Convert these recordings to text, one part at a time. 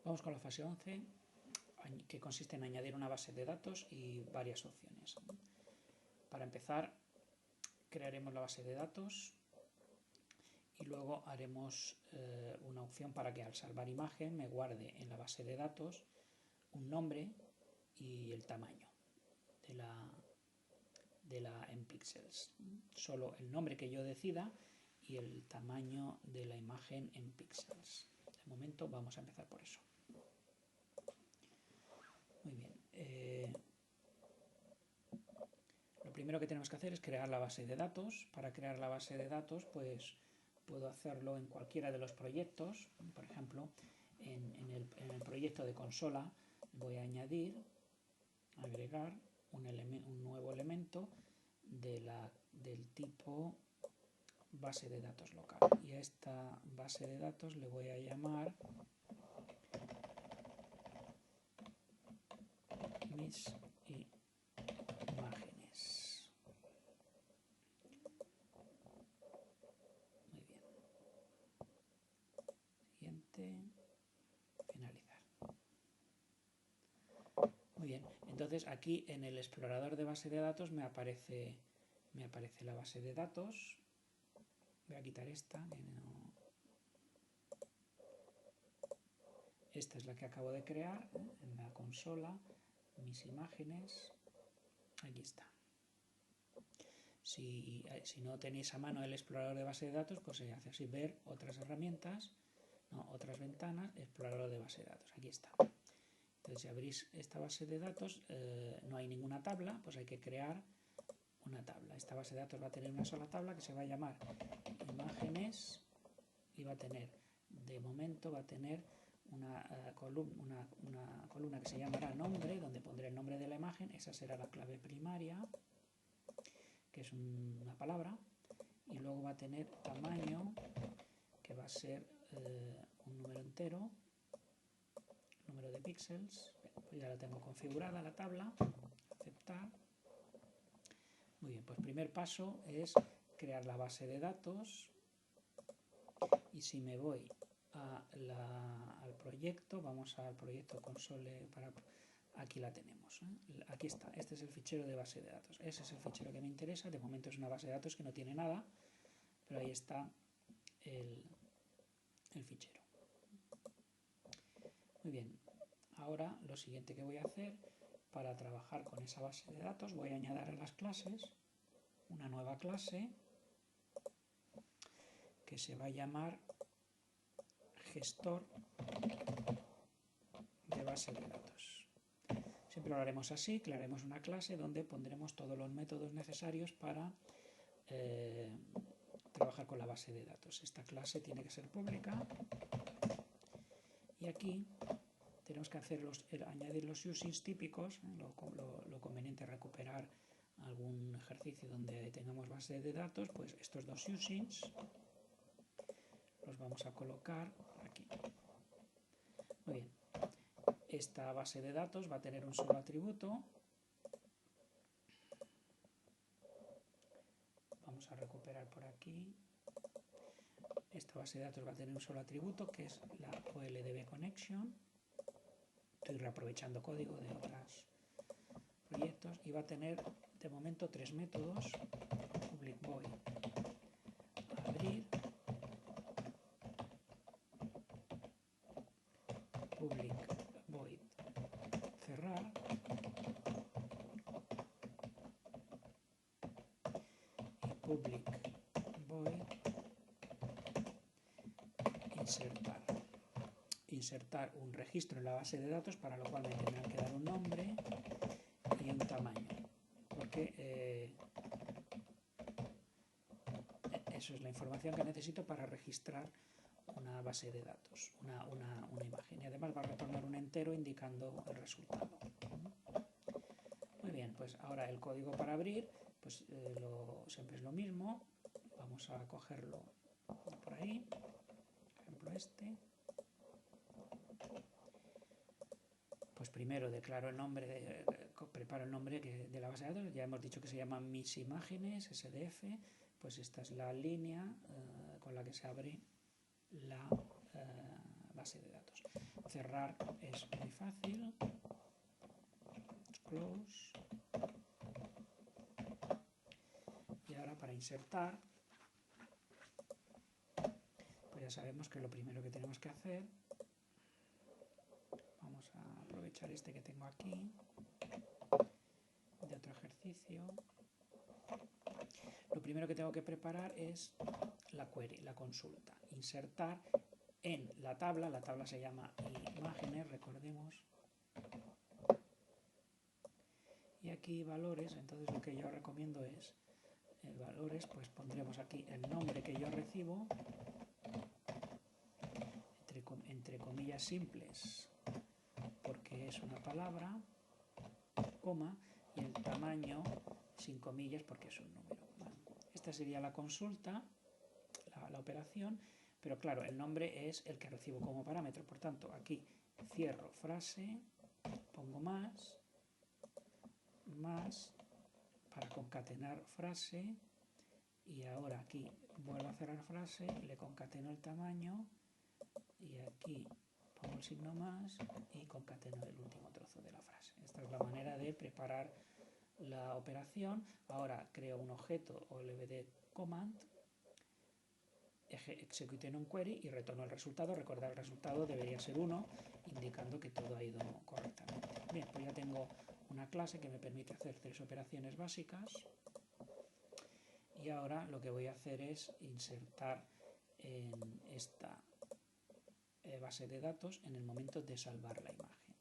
Vamos con la fase 11, que consiste en añadir una base de datos y varias opciones. Para empezar, crearemos la base de datos y luego haremos una opción para que al salvar imagen me guarde en la base de datos un nombre y el tamaño en píxeles. Solo el nombre que yo decida y el tamaño de la imagen en píxeles. De momento vamos a empezar por eso. Muy bien. Lo primero que tenemos que hacer es crear la base de datos. Para crear la base de datos, pues puedo hacerlo en cualquiera de los proyectos. Por ejemplo, en el proyecto de consola voy a agregar un nuevo elemento del tipo base de datos local. Y a esta base de datos le voy a llamar mis imágenes. Muy bien. Siguiente. Finalizar. Muy bien. Entonces aquí en el explorador de base de datos me aparece la base de datos. Voy a quitar esta, que no... Esta es la que acabo de crear, en la consola, mis imágenes, aquí está. Si no tenéis a mano el explorador de base de datos, pues se hace así, ver otras herramientas, otras ventanas, explorador de base de datos, aquí está. Entonces si abrís esta base de datos, no hay ninguna tabla, pues hay que crear una tabla. Esta base de datos va a tener una sola tabla que se va a llamar imágenes y va a tener, de momento va a tener una columna que se llamará nombre, donde pondré el nombre de la imagen. Esa será la clave primaria, que es una palabra, y luego va a tener tamaño, que va a ser un número entero, número de píxeles. Pues ya la tengo configurada la tabla, aceptar. Muy bien, pues primer paso es crear la base de datos, y si me voy al proyecto, vamos al proyecto console, aquí la tenemos, aquí está, este es el fichero de base de datos, ese es el fichero que me interesa. De momento es una base de datos que no tiene nada, pero ahí está el fichero. Muy bien, ahora lo siguiente que voy a hacer para trabajar con esa base de datos, voy a añadir a las clases una nueva clase que se va a llamar gestor de base de datos. Siempre lo haremos así, crearemos una clase donde pondremos todos los métodos necesarios para trabajar con la base de datos. Esta clase tiene que ser pública y aquí tenemos que añadir los usings típicos. Lo conveniente es recuperar algún ejercicio donde tengamos base de datos, pues estos dos usings los vamos a colocar aquí. Muy bien. Esta base de datos va a tener un solo atributo. Vamos a recuperar por aquí. Esta base de datos va a tener un solo atributo, que es la OLDB Connection. Estoy reaprovechando código de otros proyectos. Y va a tener, de momento, 3 métodos. Public void abrir, public void cerrar y public void insertar un registro en la base de datos, para lo cual me tendrán que dar un nombre y un tamaño, porque eso es la información que necesito para registrar una base de datos, una imagen, y además va a retornar un entero indicando el resultado. Muy bien, pues ahora el código para abrir, pues siempre es lo mismo. Vamos a cogerlo por ahí, por ejemplo este. Pues primero declaro el nombre, preparo el nombre de la base de datos. Ya hemos dicho que se llama mis imágenes, SDF. Pues esta es la línea con la que se abre la base de datos. cerrar es muy fácil. Close. Y ahora para insertar, pues ya sabemos que lo primero que tenemos que hacer, vamos a aprovechar este que tengo aquí, de otro ejercicio. Lo primero que tengo que preparar es la query, la consulta. Insertar en la tabla se llama imágenes, recordemos. Y aquí valores, entonces lo que yo recomiendo es valores, pues pondremos aquí el nombre que yo recibo, entre comillas simples, porque es una palabra, coma, y el tamaño sin comillas porque es un número. Bueno, esta sería la consulta, la operación, pero claro, el nombre es el que recibo como parámetro, por tanto aquí cierro frase, pongo más para concatenar frase, y ahora aquí vuelvo a cerrar frase, le concateno el tamaño y aquí pongo el signo más y concateno el último trozo de la frase. Esta es la manera de preparar la operación. Ahora creo un objeto olvd command, execute en un query y retorno el resultado. Recordad, el resultado debería ser 1, indicando que todo ha ido correctamente. Bien, pues ya tengo una clase que me permite hacer 3 operaciones básicas. Y ahora lo que voy a hacer es insertar en esta base de datos en el momento de salvar la imagen.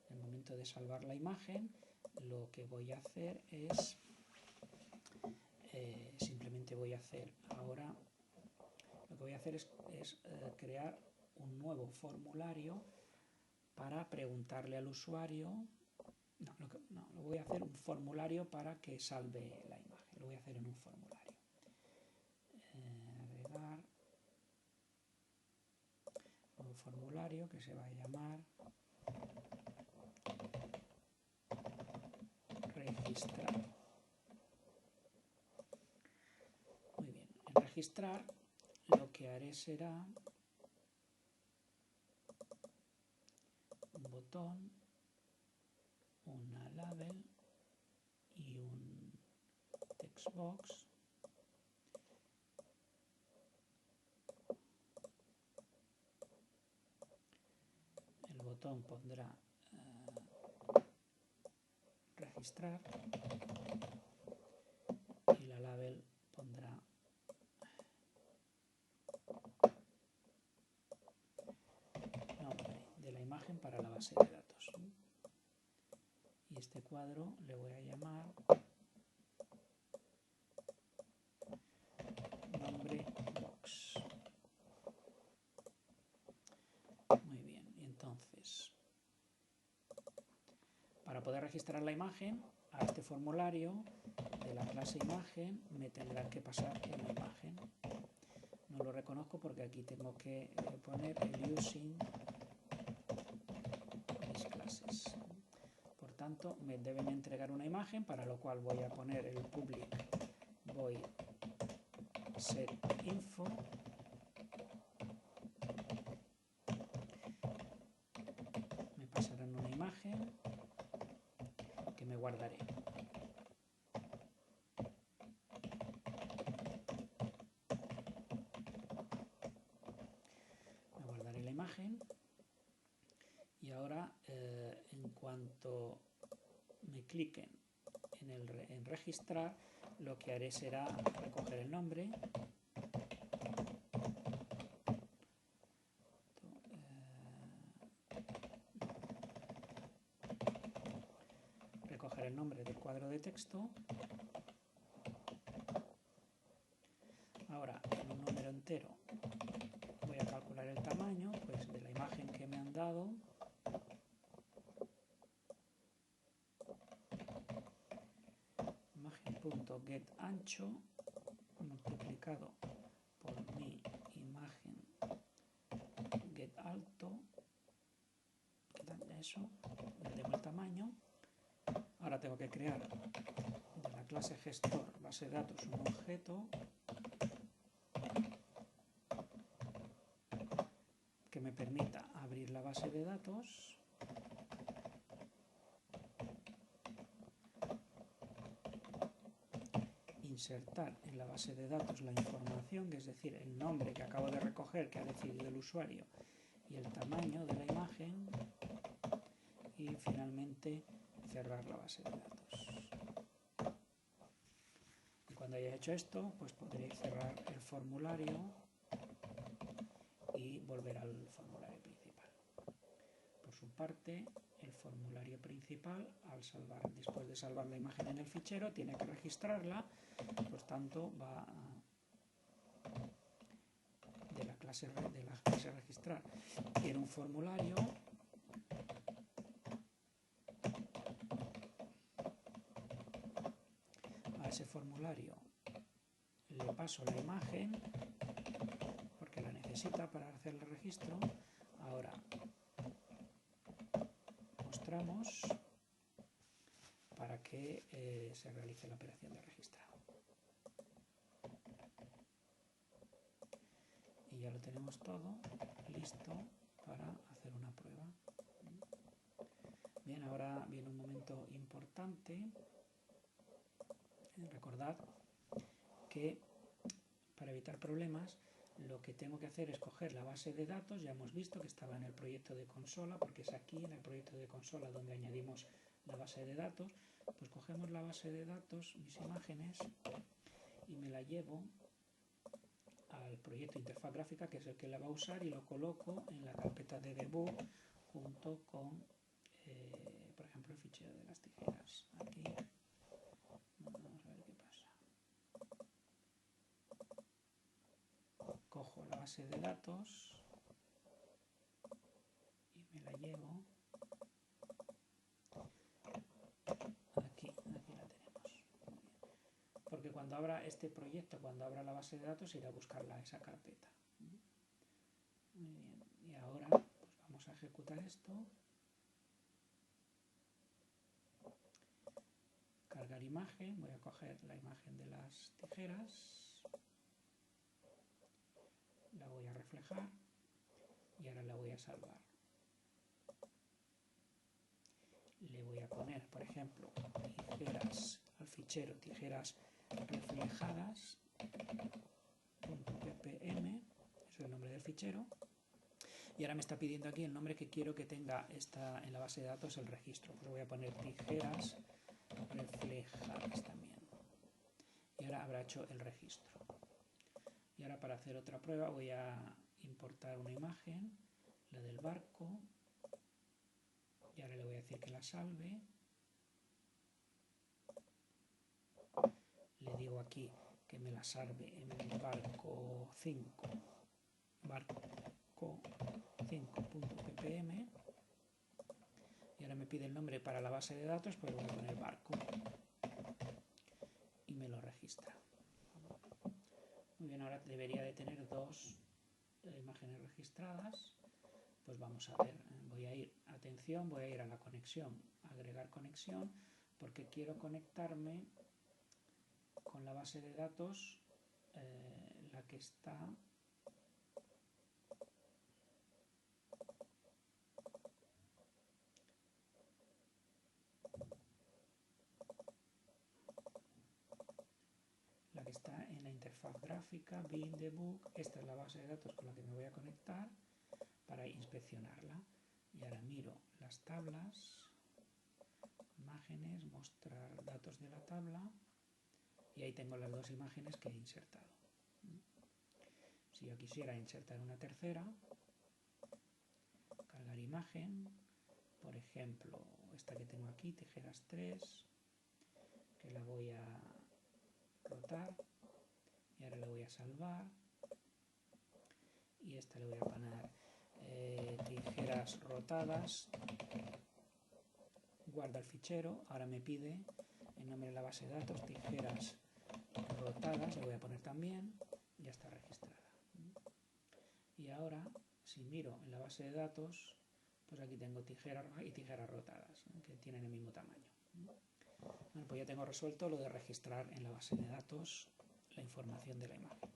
En el momento de salvar la imagen, lo que voy a hacer es simplemente voy a hacer ahora, lo que voy a hacer es crear un nuevo formulario para preguntarle al usuario. Lo voy a hacer un formulario para que salve la imagen. Lo voy a hacer en un formulario. Agregar un formulario que se va a llamar registrar. Muy bien, en registrar lo que haré será un botón, una label y un textbox. El botón pondrá registrar y la label pondrá nombre de la imagen para la base de datos. Y este cuadro le voy a llamar nombre box. Muy bien, y entonces, para poder registrar la imagen, a este formulario de la clase imagen me tendrán que pasar en la imagen. No lo reconozco porque aquí tengo que poner el using mis clases. Por tanto, me deben entregar una imagen, para lo cual voy a poner el public void set info. Me pasarán una imagen que me guardaré. Me guardaré la imagen y ahora en cuanto me cliquen en registrar, lo que haré será recoger el nombre, recoger el nombre del cuadro de texto. Ahora, en un número entero, voy a calcular el tamaño pues, de la imagen que me han dado. Imagen.getAncho multiplicado por mi imagen getAlto. Eso, le tengo el tamaño. Ahora tengo que crear de la clase gestor base de datos un objeto que me permita abrir la base de datos. Insertar en la base de datos la información, es decir, el nombre que acabo de recoger que ha decidido el usuario y el tamaño de la imagen, y finalmente cerrar la base de datos. Y cuando haya hecho esto, pues podréis cerrar el formulario y volver al formulario principal. Por su parte, el formulario principal, después de salvar la imagen en el fichero, tiene que registrarla, por tanto va de la clase registrar. Tiene un formulario a ese formulario le paso la imagen porque la necesita para hacer el registro. Ahora mostramos para que se realice la operación de registrado. Y ya lo tenemos todo listo para hacer una prueba. Bien, ahora viene un momento importante. Recordad que para evitar problemas lo que tengo que hacer es coger la base de datos. Ya hemos visto que estaba en el proyecto de consola, porque es aquí en el proyecto de consola donde añadimos la base de datos. Pues cogemos la base de datos, mis imágenes, y me la llevo al proyecto interfaz gráfica, que es el que la va a usar, y lo coloco en la carpeta de debug junto con, por ejemplo, el fichero de las tijeras. Aquí. Vamos a ver qué pasa. Cojo la base de datos y me la llevo. Aquí la tenemos. Porque cuando abra este proyecto, cuando abra la base de datos, irá a buscarla esa carpeta. Muy bien. Y ahora pues vamos a ejecutar esto. Cargar imagen. Voy a coger la imagen de las tijeras. La voy a reflejar. Y ahora la voy a salvar. Le voy a poner, por ejemplo, tijeras al fichero tijeras reflejadas .ppm, eso es el nombre del fichero, y ahora me está pidiendo aquí el nombre que quiero que tenga en la base de datos el registro. Pues voy a poner tijeras reflejadas también, y ahora habrá hecho el registro. Y ahora, para hacer otra prueba, voy a importar una imagen, la del barco, y ahora le voy a decir que la salve. Le digo aquí que me la salve en el barco 5.ppm, y ahora me pide el nombre para la base de datos, pues voy a poner barco y me lo registra. Muy bien, ahora debería de tener dos imágenes registradas. Pues vamos a ver, voy a ir a la conexión, agregar conexión, porque quiero conectarme con la base de datos, la que está en la interfaz gráfica, bin debug. Esta es la base de datos con la que me voy a conectar para inspeccionarla. Y ahora miro las tablas, imágenes, mostrar datos de la tabla, y ahí tengo las dos imágenes que he insertado. Si yo quisiera insertar una tercera, cargar imagen, por ejemplo, esta que tengo aquí, tijeras 3, que la voy a rotar, y ahora la voy a salvar, y esta le voy a poner tijeras rotadas, guarda el fichero. Ahora me pide el nombre de la base de datos, tijeras rotadas, le voy a poner también, ya está registrada. Y ahora, si miro en la base de datos, pues aquí tengo tijeras y tijeras rotadas, que tienen el mismo tamaño. Bueno, pues ya tengo resuelto lo de registrar en la base de datos la información de la imagen.